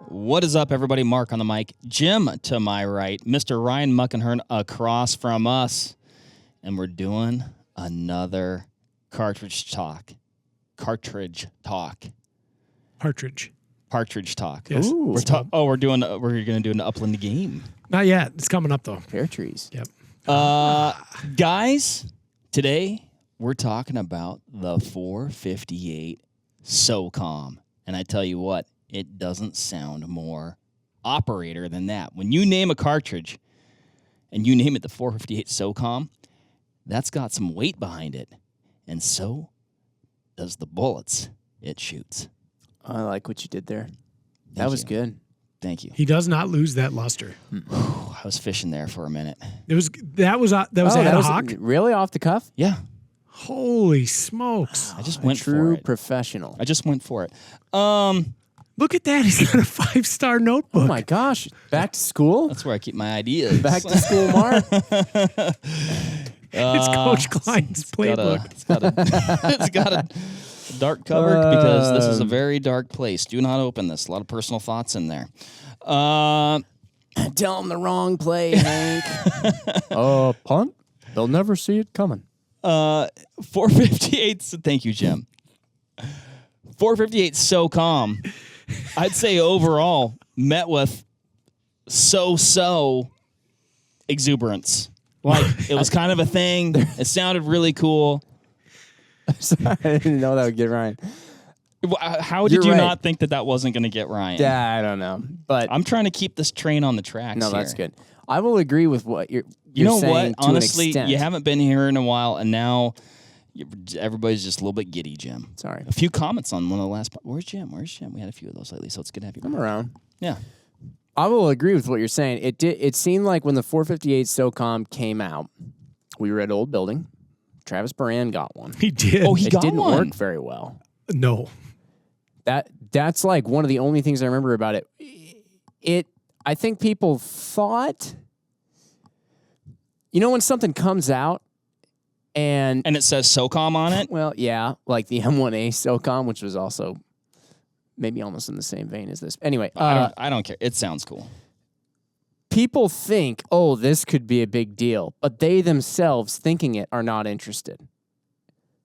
What is up, everybody? Mark on the mic. Jim to my right. Mr. Ryan Muckenhern across from us. And we're doing another Cartridge talk. Partridge talk. Yes. Ooh. We're going to do an upland game. Not yet. It's coming up, though. Pear trees. Yep. Guys, today we're talking about the 458 Socom. And I tell you what, it doesn't sound more operator than that. When you name a cartridge and you name it the 458 Socom, that's got some weight behind it. And so does the bullets it shoots. I like what you did there. That was good. Thank you. He does not lose that luster. I was fishing there for a minute. That was ad hoc? Really off the cuff? Yeah. Holy smokes. I just went for True it. professional. I just went for it. Look at that. He's got a 5-star notebook. Oh my gosh. Back to school? That's where I keep my ideas. Back to school, Mark. It's Coach Klein's playbook. It's got a dark cover because this is a very dark place. Do not open this. A lot of personal thoughts in there. Tell them the wrong play, Hank. Punt? They'll never see it coming. 458. Thank you, Jim. 458 Socom. I'd say overall met with so exuberance. Like it was kind of a thing. It sounded really cool. Sorry, I didn't know that would get Ryan. How did you not think that wasn't going to get Ryan? Yeah, I don't know, but I'm trying to keep this train on the tracks. no, here. that's good. I will agree with what you're You know saying. what? To Honestly, an extent. you haven't been here in a while, and now everybody's just a little bit giddy, Jim. Sorry. A few comments on one of the last. Where's Jim? We had a few of those lately, so it's good to have you. I'm around. Yeah. I will agree with what you're saying. It seemed like when the 458 Socom came out, we were at Old Building. Travis Baran got one. He did. Oh, he It got didn't one. work very well. No. That's like one of the only things I remember about it. I think people thought, when something comes out and And it says Socom on it. well, yeah, like the M1A Socom, which was also maybe almost in the same vein as this. Anyway, I don't care. It sounds cool. people think, oh, this could be a big deal, but they themselves thinking it are not interested.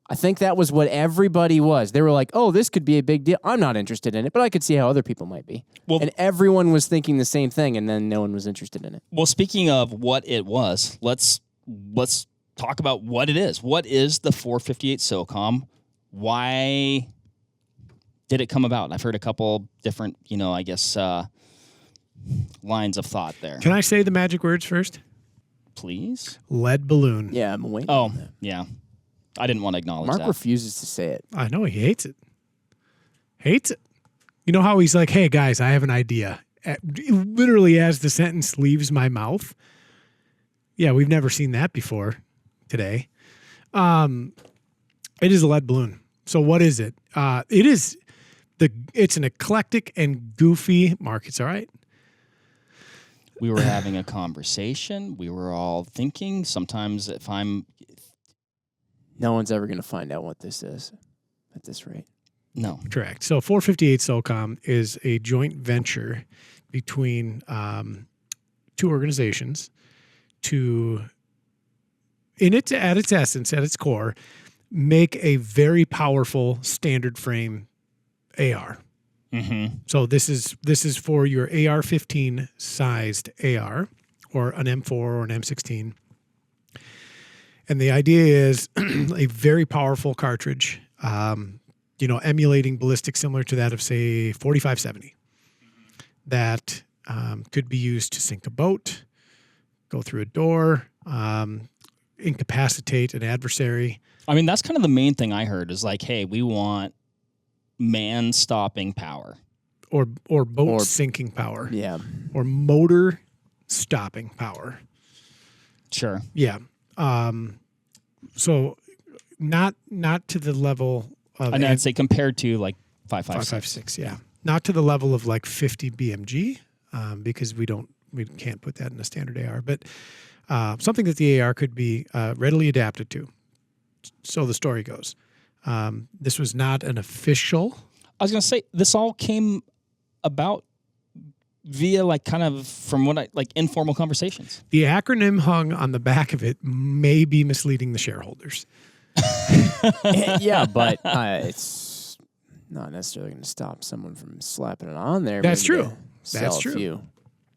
I think that was what everybody was. They were like, oh, this could be a big deal. I'm not interested in it, but I could see how other people might be. Well, and everyone was thinking the same thing, and then no one was interested in it. Well, speaking of what it was, let's talk about what it is. What is the 458 Socom? Why did it come about? I've heard a couple different, lines of thought there. Can I say the magic words first? Please? Lead balloon. Yeah, I'm waiting. Oh, yeah. I didn't want to acknowledge Mark that. refuses to say it. I know he hates it. Hates it. You know how he's like, hey, guys, I have an idea. Literally as the sentence leaves my mouth. Yeah, we've never seen that before today. It is a lead balloon. So what is it? It's an eclectic and goofy, Mark, it's all right. We were having a conversation. We were all thinking. Sometimes if I'm... No one's ever going to find out what this is at this rate. No. Correct. So 458 Socom is a joint venture between two organizations at its essence, at its core, make a very powerful standard frame AR. Mm-hmm. So this is for your AR-15 sized AR or an M4 or an M16. And the idea is a very powerful cartridge, emulating ballistics similar to that of, say, 4570, that could be used to sink a boat, go through a door, incapacitate an adversary. I mean, that's kind of the main thing I heard is like, hey, we want man-stopping power. Or boat sinking power. Yeah. Or motor stopping power. Sure. Yeah. So not to the level of... And I'd say compared to like 5.56. 5.56, yeah. Not to the level of like 50 BMG, because we can't put that in a standard AR, but something that the AR could be readily adapted to. So the story goes. This was not an official... I was going to say, this all came about via like kind of from what I like informal conversations. The acronym hung on the back of it may be misleading the shareholders. Yeah, but it's not necessarily going to stop someone from slapping it on there. That's Maybe true. to That's sell true.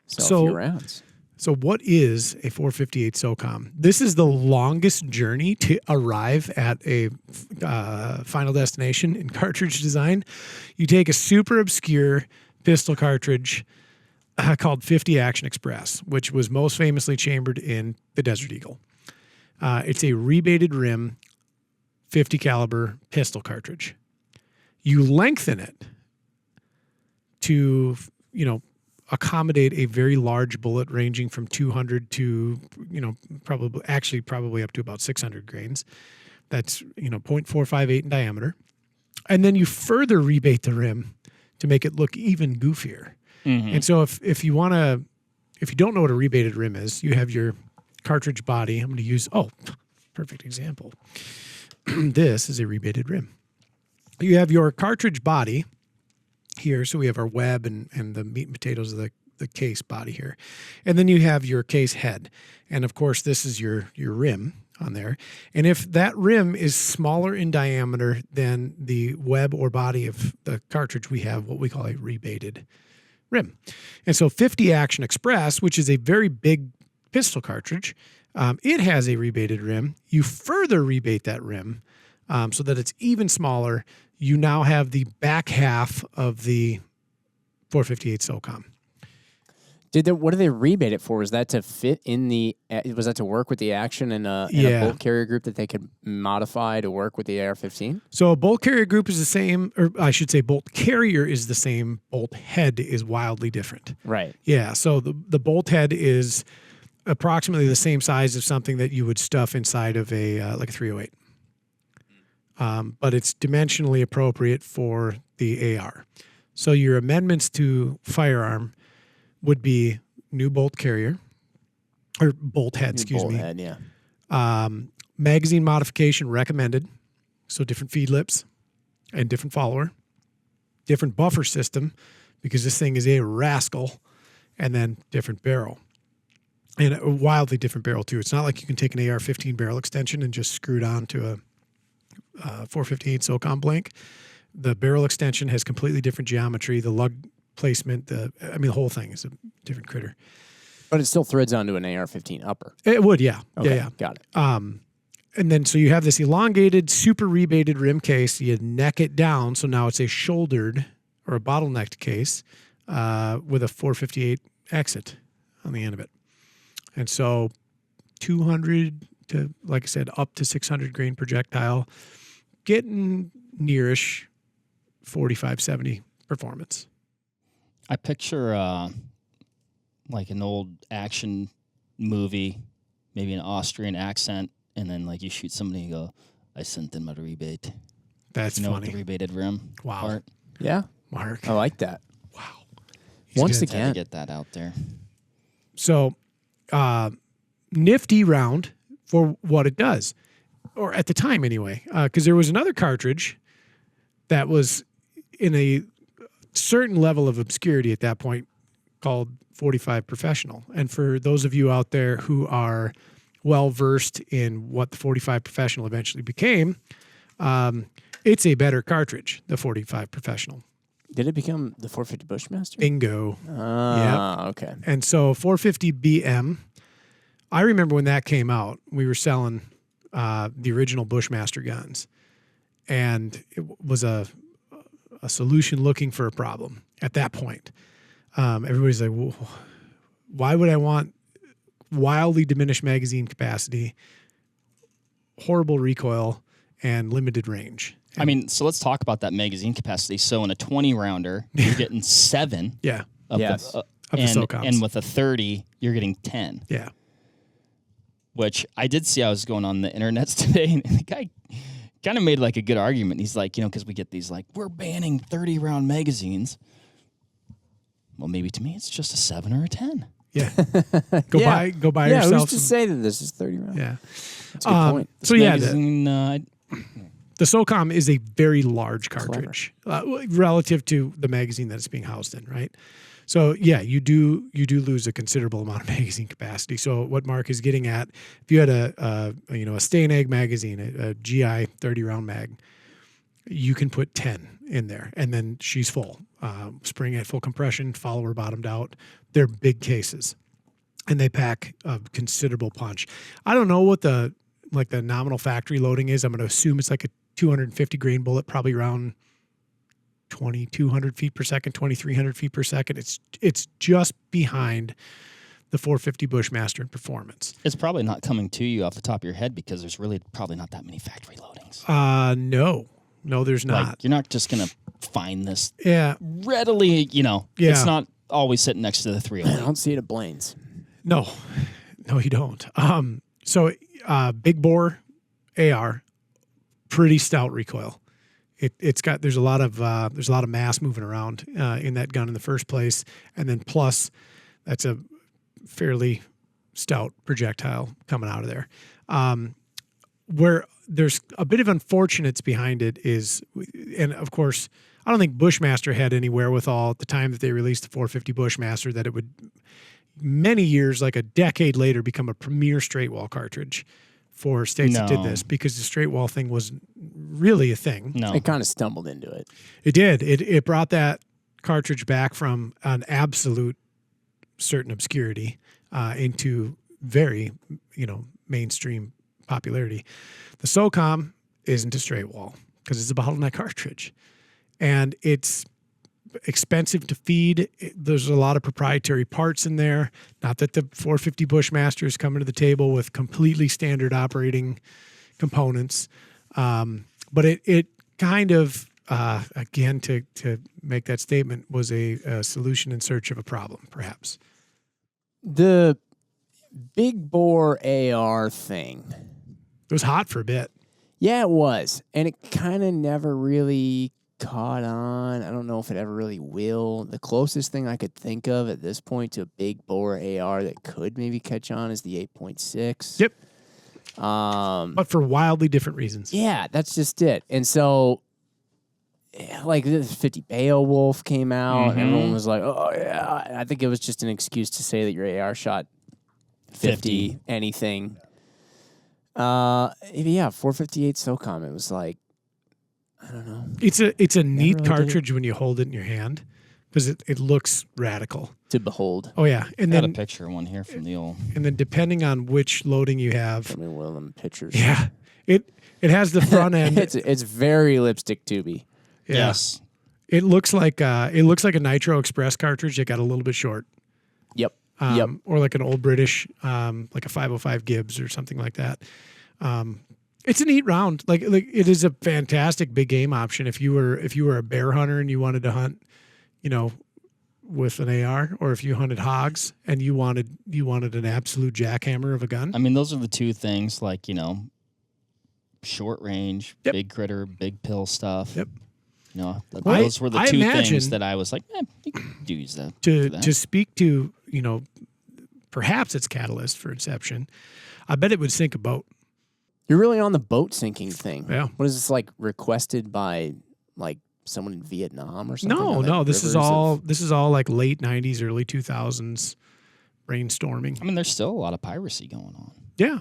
Sell a few rounds. So what is a 458 SOCOM? This is the longest journey to arrive at a final destination in cartridge design. You take a super obscure pistol cartridge called 50 Action Express, which was most famously chambered in the Desert Eagle. It's a rebated rim 50 caliber pistol cartridge. You lengthen it to, accommodate a very large bullet ranging from 200 to, probably up to about 600 grains. That's, 0.458 in diameter. And then you further rebate the rim to make it look even goofier. Mm-hmm. And so if you don't know what a rebated rim is, you have your cartridge body. I'm going to use, perfect example. This is a rebated rim. You have your cartridge body here. So we have our web and the meat and potatoes of the case body here. And then you have your case head. And of course, this is your rim on there. And if that rim is smaller in diameter than the web or body of the cartridge, we have what we call a rebated rim. And so 50 Action Express, which is a very big pistol cartridge, it has a rebated rim. You further rebate that rim so that it's even smaller. You now have the back half of the 458 SOCOM. What do they rebate it for? Was that to fit in was that to work with the action in a bolt carrier group that they could modify to work with the AR-15? So a bolt carrier group is the same, or I should say bolt carrier is the same. Bolt head is wildly different. Right. Yeah. So the bolt head is approximately the same size of something that you would stuff inside of like a 308. But it's dimensionally appropriate for the AR. So your amendments to firearm would be new bolt carrier, or bolt head, Bolt head, yeah. Magazine modification recommended. So different feed lips and different follower. Different buffer system, because this thing is a rascal. And then different barrel. And a wildly different barrel, too. It's not like you can take an AR-15 barrel extension and just screw it on to a 458 SOCOM blank. The barrel extension has completely different geometry. The lug placement, the whole thing is a different critter. But it still threads onto an AR-15 upper. It would, yeah. Okay, yeah. Got it. And then so you have this elongated, super rebated rim case. You neck it down, so now it's a shouldered or a bottlenecked case with a 458 exit on the end of it. And so 200 to, like I said, up to 600 grain projectile, getting nearish 45, 70 performance. I picture like an old action movie, maybe an Austrian accent, and then like you shoot somebody and go, I sent them a rebate. That's funny. The rebated rim part. Yeah. Mark. I like that. Wow. Once Had to again. get that out there. So nifty round for what it does, or at the time anyway, because there was another cartridge that was in a certain level of obscurity at that point called 45 Professional. And for those of you out there who are well versed in what the 45 Professional eventually became, it's a better cartridge, the 45 Professional. Did it become the 450 Bushmaster? Bingo. Okay. And so 450 BM, I remember when that came out, we were selling the original Bushmaster guns. And it was a solution looking for a problem at that point. Everybody's like, well, why would I want wildly diminished magazine capacity, horrible recoil, and limited range? I mean, so let's talk about that magazine capacity. So in a 20 rounder, you're getting 7. Yeah. Of Yes. the, Of the SOCOMs. and with a 30, you're getting 10. Yeah. Which I did see. I was going on the internet today, and the guy kind of made like a good argument. He's like, because we get these like, we're banning 30-round magazines. Well, maybe to me it's just a 7 or a 10. Yeah. Go buy Yeah, yourself who's to say that this is 30 rounds? Yeah. That's a good point. So yeah, Magazine, the Socom is a very large cartridge relative to the magazine that it's being housed in, right? So yeah, you do lose a considerable amount of magazine capacity. So what Mark is getting at, if you had a stay and egg magazine, a GI 30 round mag, you can put 10 in there, and then she's full. Spring at full compression, follower bottomed out. They're big cases, and they pack a considerable punch. I don't know what the nominal factory loading is. I'm going to assume it's like a 250 grain bullet, probably around 2,200 feet per second, 2,300 feet per second. It's just behind the 450 Bushmaster in performance. It's probably not coming to you off the top of your head because there's really probably not that many factory loadings. No, there's not. Like, you're not just going to find this Yeah. readily, Yeah. It's not always sitting next to the 308. I don't see it at Blaine's. No, you don't. So big bore AR, pretty stout recoil. There's a lot of mass moving around in that gun in the first place, and then plus that's a fairly stout projectile coming out of there. Where there's a bit of unfortunates behind it is, and of course, I don't think Bushmaster had any wherewithal at the time that they released the 450 Bushmaster that it would many years, like a decade later, become a premier straight wall cartridge for states that did this, because the straight wall thing was really a thing. No. It kind of stumbled into it. It did. It brought that cartridge back from an absolute certain obscurity into very, mainstream popularity. The Socom isn't a straight wall because it's a bottleneck cartridge, and it's expensive to feed. There's a lot of proprietary parts in there. Not that the 450 Bushmaster is coming to the table with completely standard operating components, but it kind of again to make that statement was a solution in search of a problem, perhaps. The big bore AR thing. It was hot for a bit. Yeah, it was. And it kind of never really caught on. I don't know if it ever really will. The closest thing I could think of at this point to a big bore AR that could maybe catch on is the 8.6. Yep. But for wildly different reasons. Yeah, that's just it. And so, like, the 50 Beowulf came out. And everyone was like, oh, yeah. And I think it was just an excuse to say that your AR shot 50 anything. Yeah, 458 Socom. It was like, I don't know. It's a neat really cartridge when you hold it in your hand because it looks radical To behold. Oh yeah, and Got a then picture of one here from the old. and then depending on which loading you have, I mean, one of them pictures. yeah, it has the front end. It's very lipstick tubey. Yeah. Yes. It looks like a Nitro Express cartridge that got a little bit short. Yep. Or like an old British, like a 505 Gibbs or something like that. It's a neat round. Like it is a fantastic big game option if you were a bear hunter and you wanted to hunt, with an AR, or if you hunted hogs and you wanted an absolute jackhammer of a gun. I mean, those are the two things, like, short range, big critter, big pill stuff. Yep. Those were the two imagine things that I was like, you can use that. To speak to, perhaps its catalyst for Inception, I bet it would sink a boat. You're really on the boat sinking thing. Yeah. What is this, like, requested by, like, someone in Vietnam or something? No. This is all like late 90s, early 2000s brainstorming. I mean, there's still a lot of piracy going on. Yeah.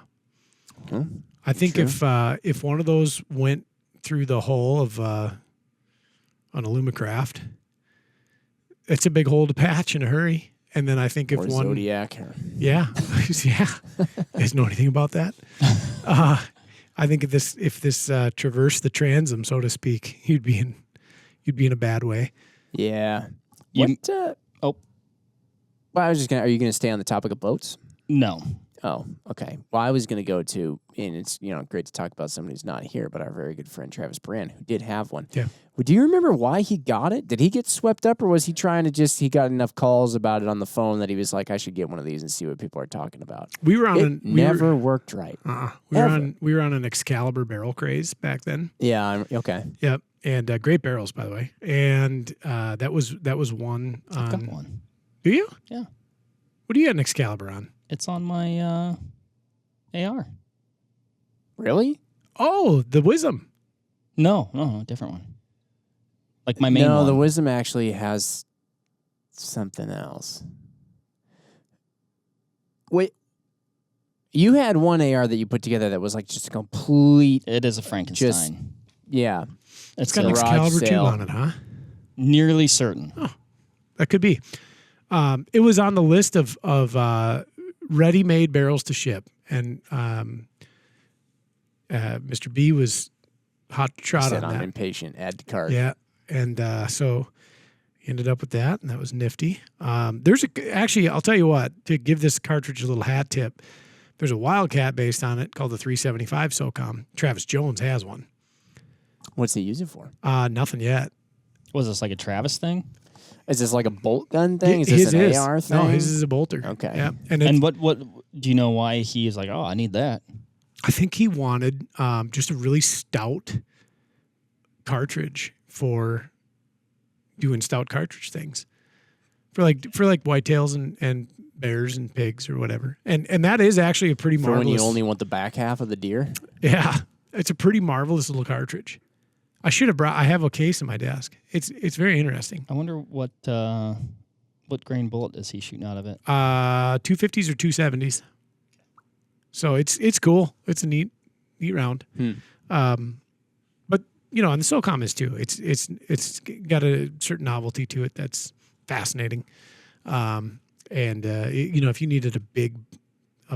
Hmm. I think True. if one of those went through the hull of an Illumicraft, it's a big hole to patch in a hurry. And then I think if Or one Zodiac. Yeah. Yeah. You guys know anything about that? I think if this traversed the transom, so to speak, you'd be in a bad way. Yeah. You- Well, I was just gonna. Are you gonna stay on the topic of boats? No. Oh, okay. Well, I was gonna go to, and it's great to talk about somebody who's not here, but our very good friend Travis Brand, who did have one. Yeah. Well, do you remember why he got it? Did he get swept up, or was he trying to he got enough calls about it on the phone that he was like, I should get one of these and see what people are talking about? We were on It never worked right. we were on an Excalibur barrel craze back then. Yeah. Okay. Yep. And great barrels, by the way. And that was one. I've got one. Do you? Yeah. What do you got an Excalibur on? It's on my AR. Really? Oh, the Wisdom. No, different one. Like my main No, one. the Wisdom actually has something else. Wait, you had one AR that you put together that was like just a complete. It is a Frankenstein. Yeah, It's It's got an garage Excalibur 2 sale. on it, huh? nearly certain. That could be. It was on the list of ready-made barrels to ship, and Mr. B was hot trot Said on I'm that. impatient. Add to cart. Yeah, and so ended up with that, and that was nifty. Actually, I'll tell you what, to give this cartridge a little hat tip, there's a Wildcat based on it called the 375 Socom. Travis Jones has one. What's he use it for? Nothing yet. Was this like a Travis thing? Is this like a bolt gun thing? Is His this an AR thing? No, his is a bolter. Okay. Yeah, And what do you know why he is like, oh, I need that? I think he wanted just a really stout cartridge for doing stout cartridge things for like whitetails and bears and pigs or whatever. And that is actually a pretty For marvelous. when you only want the back half of the deer? Yeah, it's a pretty marvelous little cartridge. I should have brought. I have a case in my desk. It's very interesting. I wonder what grain bullet is he shooting out of it? 250s or 270s. So it's cool. It's a neat round. But you know, and the Socom is too. It's got a certain novelty to it that's fascinating. You know, if you needed a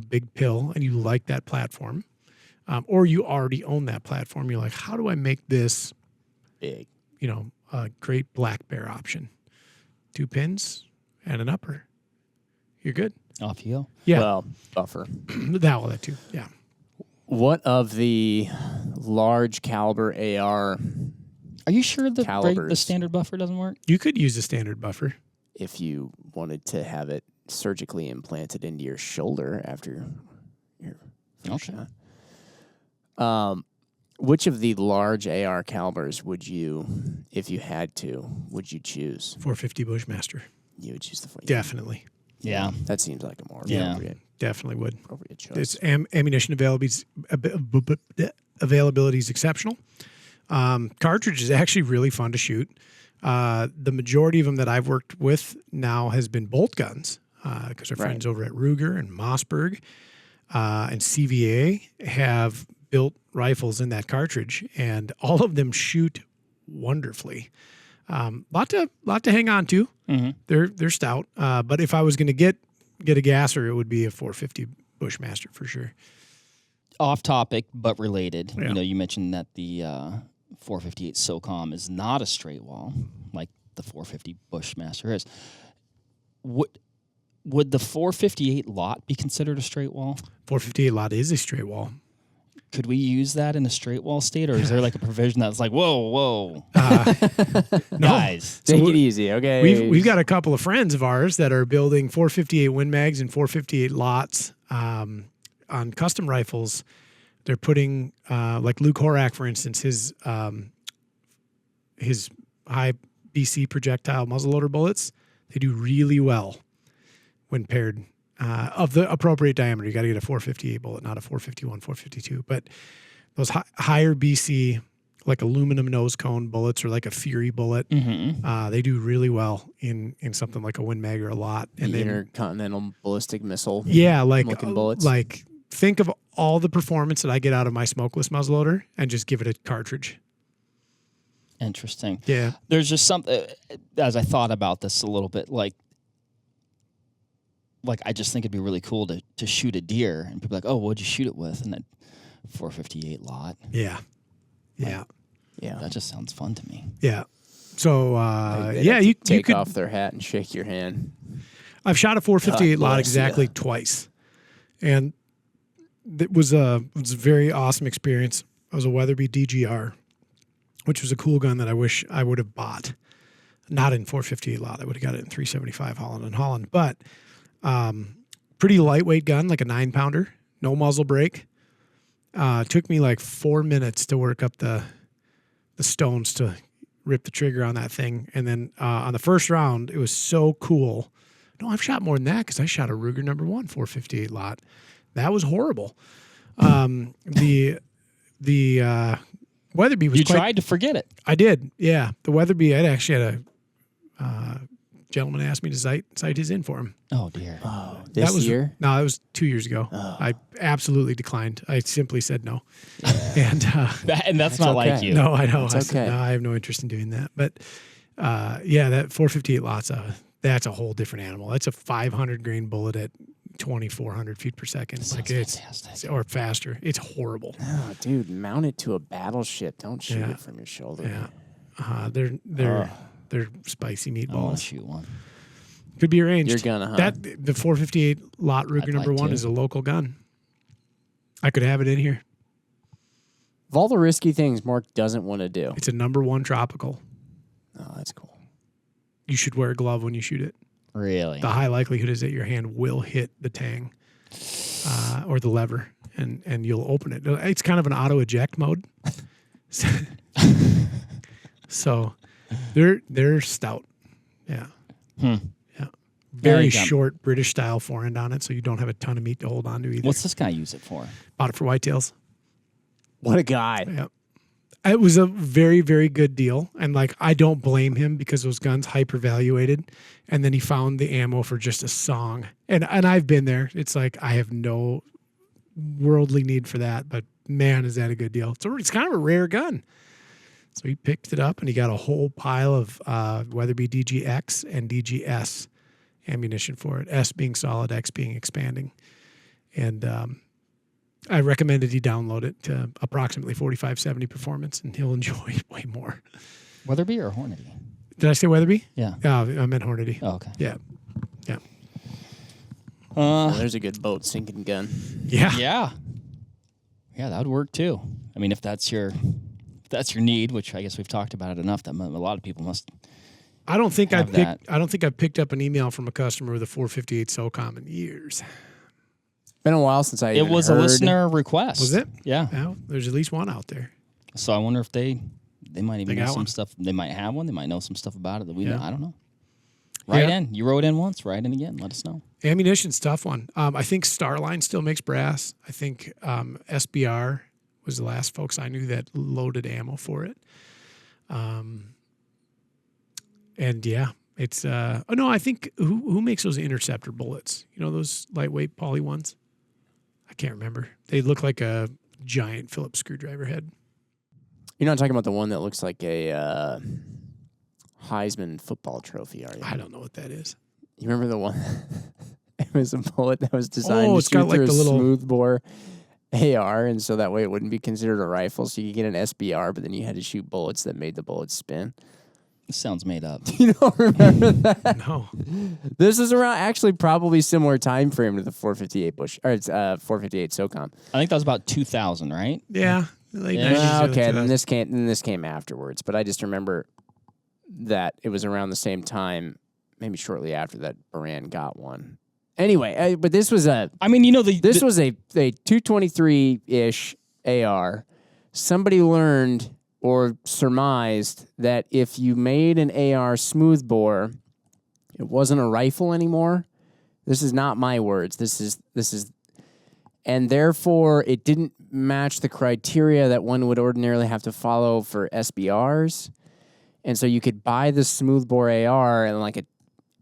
big pill and you like that platform, or you already own that platform, you're like, how do I make this Big. you know, a great black bear option? 2 pins and an upper. You're good. Off you go. Yeah. Well, buffer. that too. Yeah. What of the large caliber AR, Are you sure the Calibers. standard buffer doesn't work? You could use a standard buffer. if you wanted to have it surgically implanted into your shoulder after your first Okay. shot? Which of the large AR calibers would you, if you had to, would you choose? 450 Bushmaster. You would choose the 40. Definitely. Yeah. That seems like a more Yeah. Definitely would. appropriate choice. Its ammunition availability is exceptional. Cartridge is actually really fun to shoot. The majority of them that I've worked with now has been bolt guns because our friends over at Ruger and Mossberg and CVA have built rifles in that cartridge, and all of them shoot wonderfully. Lot to hang on to. Mm-hmm. They're stout. But if I was going to get a gasser, it would be a 450 Bushmaster for sure. Off topic, but related. Yeah. You know, you mentioned that the 458 Socom is not a straight wall like the 450 Bushmaster is. Would the 458 lot be considered a straight wall? 458 lot is a straight wall. Could we use that in a straight wall state, or is there like a provision that's like, whoa, guys? Take it easy, okay? We've got a couple of friends of ours that are building 458 Win Mags and 458 lots on custom rifles. They're putting like Luke Horak, for instance, his high BC projectile muzzleloader bullets. They do really well when paired of the appropriate diameter. You got to get a 458 bullet, not a 451, 452. But those higher BC, like aluminum nose cone bullets or like a Fury bullet, they do really well in something like a Win Mag or a lot. And the then intercontinental ballistic missile. yeah, looking bullets. Like think of all the performance that I get out of my smokeless muzzleloader and just give it a cartridge. Interesting. Yeah. There's just something, as I thought about this a little bit, like I just think it'd be really cool to shoot a deer and people are like, oh, what'd you shoot it with? And then 458 lot. Yeah. Yeah. Yeah. That just sounds fun to me. Yeah. So They'd yeah, have to you take could. off their hat and shake your hand. I've shot a 458 God lot bless exactly ya. twice, and it was a very awesome experience. It was a Weatherby DGR, which was a cool gun that I wish I would have bought. Not in 458 lot. I would have got it in 375 Holland and Holland, but pretty lightweight gun, like a 9-pounder, no muzzle brake. Took me like 4 minutes to work up the stones to rip the trigger on that thing. And then on the first round, it was so cool. No, I've shot more than that because I shot a Ruger No. 1 458 lot. That was horrible. The Weatherby was You tried to forget it. I did, yeah. The Weatherby, I actually had a gentleman asked me to cite his in for him. Oh dear. Oh, That this was year? No, that was 2 years ago. Oh. I absolutely declined. I simply said no. And And that's not okay. like you. no, I know. That's I said, okay. no, I have no interest in doing that. But that 458 Lot's that's a whole different animal. That's a 500 grain bullet at 2,400 feet per second. Sounds Like it's fantastic. or faster. It's horrible. Oh, dude, mount it to a battleship. Don't shoot Yeah. it from your shoulder. Yeah. They're spicy I want to meatballs. shoot one. Could be arranged. You're gonna, huh? That the 458 Lot Ruger I'd number like 1 to. is a local gun. I could have it in here. Of all the risky things Mark doesn't want to do. It's a number 1 tropical. Oh, that's cool. You should wear a glove when you shoot it. Really? The high likelihood is that your hand will hit the tang or the lever, and you'll open it. It's kind of an auto eject mode. So they're stout. Yeah. Hmm. Yeah. Very you got- short British style forend on it, so you don't have a ton of meat to hold on to either. What's this guy use it for? Bought it for whitetails. What a guy. Yeah. It was a very, very good deal. And like, I don't blame him because those guns hypervaluated. And then he found the ammo for just a song. And I've been there. It's like, I have no worldly need for that, but man, is that a good deal. It's kind of a rare gun. So he picked it up and he got a whole pile of Weatherby DGX and DGS ammunition for it. S being solid, X being expanding. And, I recommended he download it to approximately 4570 performance, and he'll enjoy it way more. Weatherby or Hornady? Did I say Weatherby? Yeah. I meant Hornady. Oh, okay. Yeah. Well, there's a good boat sinking gun. Yeah. Yeah. Yeah, that would work too. I mean, if that's your need, which I guess we've talked about it enough that a lot of people must. I don't think Have that. I don't think I've picked up an email from a customer with a 458 Socom in years. Been a while since I It even was heard. a listener request. Was it? Yeah. Well, there's at least one out there. So I wonder if they might even They know got some one. stuff. They might have one. They might know some stuff about it that we Yeah. know. I don't know. Write Yeah. in. You wrote in once. Write in again. Let us know. Ammunition's a tough one. I think Starline still makes brass. I think SBR was the last folks I knew that loaded ammo for it. And yeah, it's I think who makes those interceptor bullets? You know, those lightweight poly ones? I can't remember. They look like a giant Phillips screwdriver head. You're not talking about the one that looks like a Heisman football trophy, are you? I don't know what that is. You remember the one? It was a bullet that was designed Oh, to it's shoot got like through the a little- smooth bore AR, and so that way it wouldn't be considered a rifle. So you could get an SBR, but then you had to shoot bullets that made the bullets spin. This sounds made up. You don't remember that? No. This is around actually probably similar time frame to the 458 it's 458 Socom. I think that was about 2000, right? Yeah. Late Yeah. 90s, early Okay, then 2000s. this came afterwards, but I just remember that it was around the same time, maybe shortly after that Baran got one. Anyway, but this was a I mean, you know, this was a 223-ish AR. Somebody learned or surmised that if you made an AR smoothbore, it wasn't a rifle anymore. This is not my words. This is, and therefore it didn't match the criteria that one would ordinarily have to follow for SBRs. And so you could buy the smoothbore AR and like a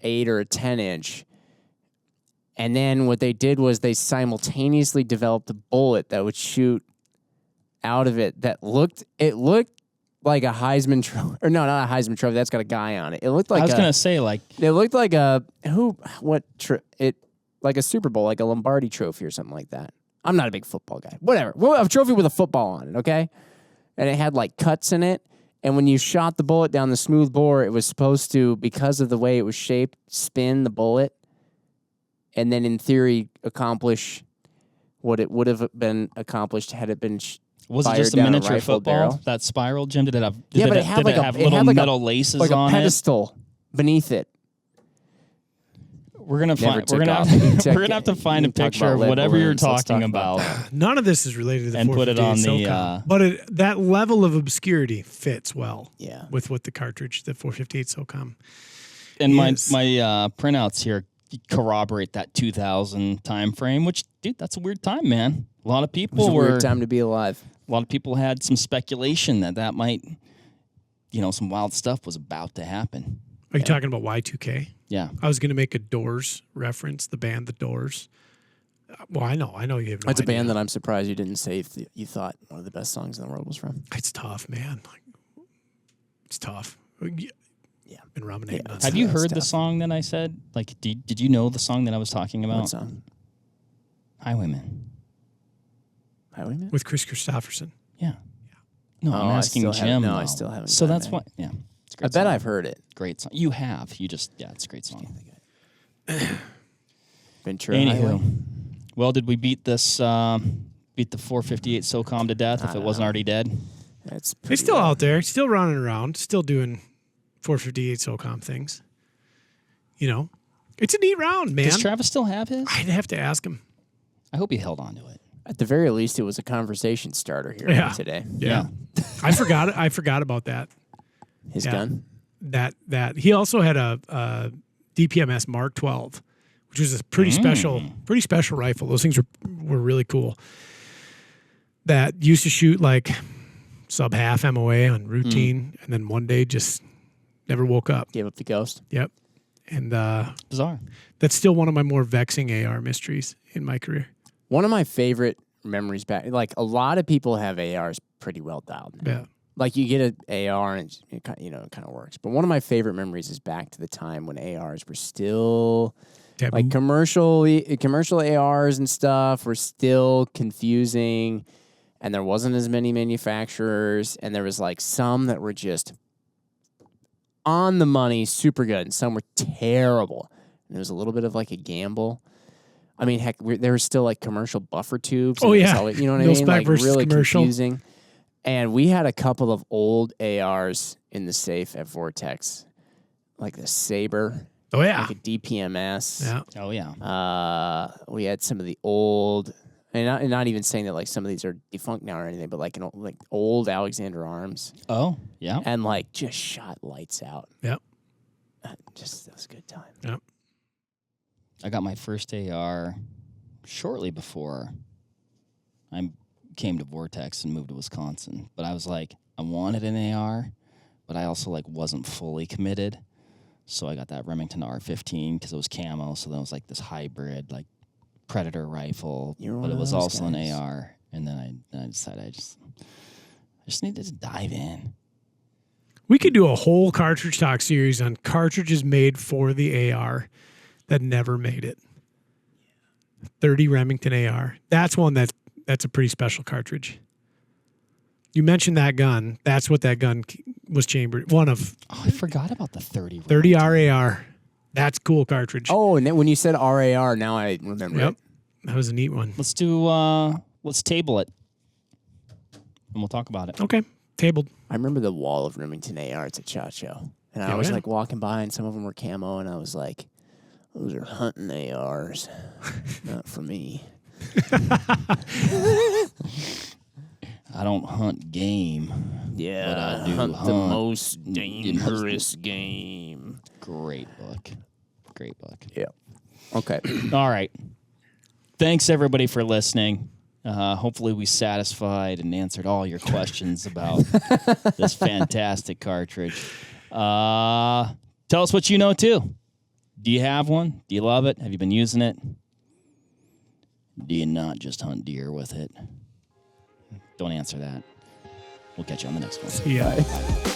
8 or a 10 inch. And then what they did was they simultaneously developed a bullet that would shoot out of it that looked like a Heisman trophy. Or no, not a Heisman trophy. That's got a guy on it. It looked like I was gonna say like it looked like a like a Super Bowl, like a Lombardi trophy or something like that. I'm not a big football guy. Whatever. Well, a trophy with a football on it, okay? And it had like cuts in it. And when you shot the bullet down the smooth bore, it was supposed to, because of the way it was shaped, spin the bullet and then in theory accomplish what it would have been accomplished had it been was it fired just a down a miniature rifle football? barrel. That spiral, Jim? Did it have? Yeah, but did it had like a- have it little had like a- metal laces like a on it. pedestal beneath it. We're gonna Never find. We're took gonna off. have, Check we're gonna have to it. find You a can talk picture about of lead whatever you're balloons. Let's talking talk about about. that. None of this is related to the And put it on 458 the, SOCOM. But that level of obscurity fits well Yeah. with what the cartridge, the 458 SOCOM. And my Yes. printouts here corroborate that 2000 time frame. Which, dude, that's a weird time, man. A lot of It was people a were. weird time to be alive. A lot of people had some speculation that might, some wild stuff was about to happen. Are you talking about Y2K? Yeah. I was going to make a Doors reference, the band The Doors. Well, I know you have no That's a idea. band that I'm surprised you didn't say if you thought one of the best songs in the world was from. It's tough, man. It's tough. Yeah. Been ruminating on Have that. you heard tough. the song that I said? Like, did you know the song that I was talking about? What song? Highwayman. Highwayman? With Chris Christopherson? Yeah. No, I'm asking I Jim. No, I though. still haven't. So gotten that's it. why. Yeah. It's a I great bet song. I've heard it. Great song. You have. You just. Yeah, it's a great song. Ventura Highway. Anywho, well, did we beat this? Beat the 458 Socom to death if it wasn't already dead? That's He's still out there, still running around, still doing 458 SOCOM things. You know, it's a neat round, man. Does Travis still have his? I'd have to ask him. I hope he held on to it. At the very least, it was a conversation starter here today. Yeah. I forgot about that. His gun. That he also had a DPMS Mark 12, which was a pretty special rifle. Those things were really cool. That used to shoot like sub half MOA on routine, and then one day just never woke up. Gave up the ghost. Yep. And Bizarre. that's still one of my more vexing AR mysteries in my career. One of my favorite memories back, like a lot of people have ARs pretty well dialed now. Yeah. Like you get an AR and it kind of works. But one of my favorite memories is back to the time when ARs were still Taboo. like commercial ARs and stuff were still confusing, and there wasn't as many manufacturers, and there was like some that were just on the money, super good, and some were terrible. And it was a little bit of like a gamble. I mean, heck, there was still like commercial buffer tubes. Oh, and yeah. you know what I Mil mean? spec Like versus really commercial. confusing. And we had a couple of old ARs in the safe at Vortex, like the Saber, Oh yeah. like a DPMS. Yeah. Oh yeah. We had some of the old, and not even saying that like some of these are defunct now or anything, but like old Alexander Arms, Oh yeah. and like just shot lights out. Yep. That was a good time. Yep. I got my first AR shortly before I came to Vortex and moved to Wisconsin. But I was like, I wanted an AR, but I also like wasn't fully committed. So I got that Remington R15 because it was camo. So then it was like this hybrid, like Predator rifle, You're one but it of was those also guys. an AR. And then I decided I just needed to dive in. We could do a whole cartridge talk series on cartridges made for the AR that never made it. 30 Remington AR. That's one that's a pretty special cartridge. You mentioned that gun. That's what that gun was chambered. One of Oh, I forgot about the 30. 30 RAR. That's cool cartridge. Oh, and then when you said RAR, now I remember. Yep. It. That was a neat one. Let's table it. And we'll talk about it. Okay. Tabled. I remember the wall of Remington ARs at Shot Show, and I Oh, was yeah. like walking by, and some of them were camo, and I was like, "Those are hunting ARs, not for me." I don't hunt game. Yeah, But I do hunt the hunt most dangerous game. Great book. Great book. Yeah. Okay. All right. Thanks, everybody, for listening. Hopefully we satisfied and answered all your questions about this fantastic cartridge. Tell us what you know, too. Do you have one? Do you love it? Have you been using it? Do you not just hunt deer with it? Don't answer that. We'll catch you on the next one. Yeah. Bye.